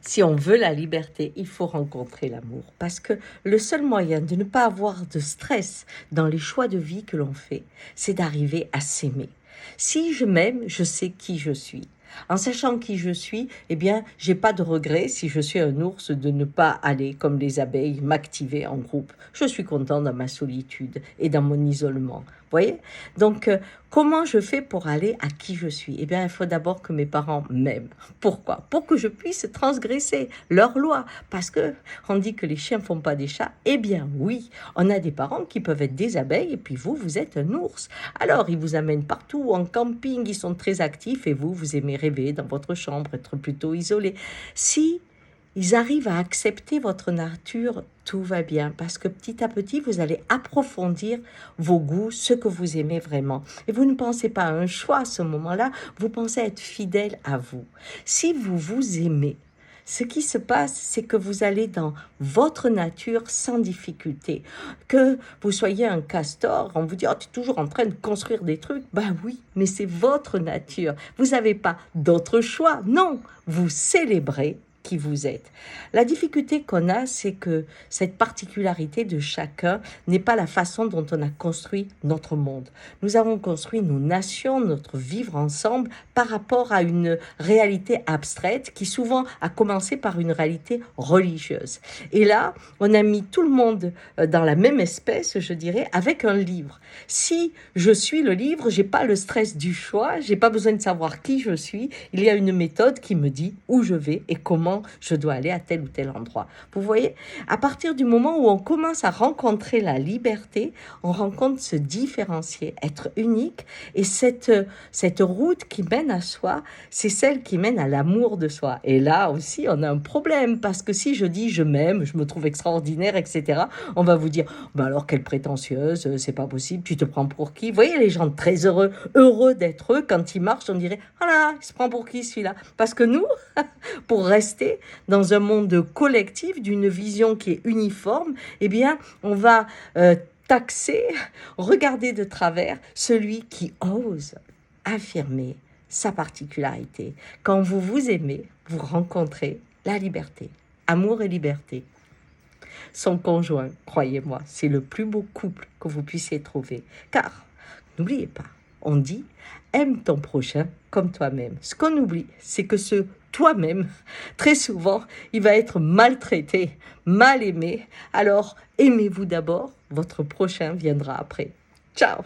Si on veut la liberté, il faut rencontrer l'amour. Parce que le seul moyen de ne pas avoir de stress dans les choix de vie que l'on fait, c'est d'arriver à s'aimer. Si je m'aime, je sais qui je suis. En sachant qui je suis, eh bien, j'ai pas de regret si je suis un ours de ne pas aller comme les abeilles m'activer en groupe. Je suis content dans ma solitude et dans mon isolement. Vous voyez? Donc, comment je fais pour aller à qui je suis? Eh bien, il faut d'abord que mes parents m'aiment. Pourquoi? Pour que je puisse transgresser leurs lois. Parce que on dit que les chiens ne font pas des chats. Eh bien, oui, on a des parents qui peuvent être des abeilles et puis vous êtes un ours. Alors, ils vous amènent partout en camping, ils sont très actifs et vous aimez rêver dans votre chambre, être plutôt isolé. Si ils arrivent à accepter votre nature, tout va bien, parce que petit à petit, vous allez approfondir vos goûts, ce que vous aimez vraiment. Et vous ne pensez pas à un choix à ce moment-là, vous pensez être fidèle à vous. Si vous vous aimez, ce qui se passe, c'est que vous allez dans votre nature sans difficulté. Que vous soyez un castor, on vous dit, oh, tu es toujours en train de construire des trucs. Ben oui, mais c'est votre nature. Vous n'avez pas d'autre choix. Non, vous célébrez qui vous êtes. La difficulté qu'on a, c'est que cette particularité de chacun n'est pas la façon dont on a construit notre monde. Nous avons construit nos nations, notre vivre ensemble par rapport à une réalité abstraite qui souvent a commencé par une réalité religieuse. Et là, on a mis tout le monde dans la même espèce, je dirais, avec un livre. Si je suis le livre, j'ai pas le stress du choix, j'ai pas besoin de savoir qui je suis. Il y a une méthode qui me dit où je vais et comment je dois aller à tel ou tel endroit. Vous voyez, à partir du moment où on commence à rencontrer la liberté, on rencontre se différencier, être unique. Et cette route qui mène à soi, c'est celle qui mène à l'amour de soi. Et là aussi, on a un problème parce que si je dis je m'aime, je me trouve extraordinaire, etc., on va vous dire, ben alors quelle prétentieuse, c'est pas possible, tu te prends pour qui? Vous voyez les gens très heureux d'être eux, quand ils marchent, on dirait, ah là, il se prend pour qui celui-là? Parce que nous, pour rester dans un monde collectif d'une vision qui est uniforme, eh bien, on va taxer, regarder de travers celui qui ose affirmer sa particularité. Quand vous vous aimez, vous rencontrez la liberté. Amour et liberté. Son conjoint, croyez-moi, c'est le plus beau couple que vous puissiez trouver. Car, n'oubliez pas, on dit, aime ton prochain comme toi-même. Ce qu'on oublie, c'est que ce toi-même, très souvent, il va être maltraité, mal aimé. Alors, aimez-vous d'abord, votre prochain viendra après. Ciao!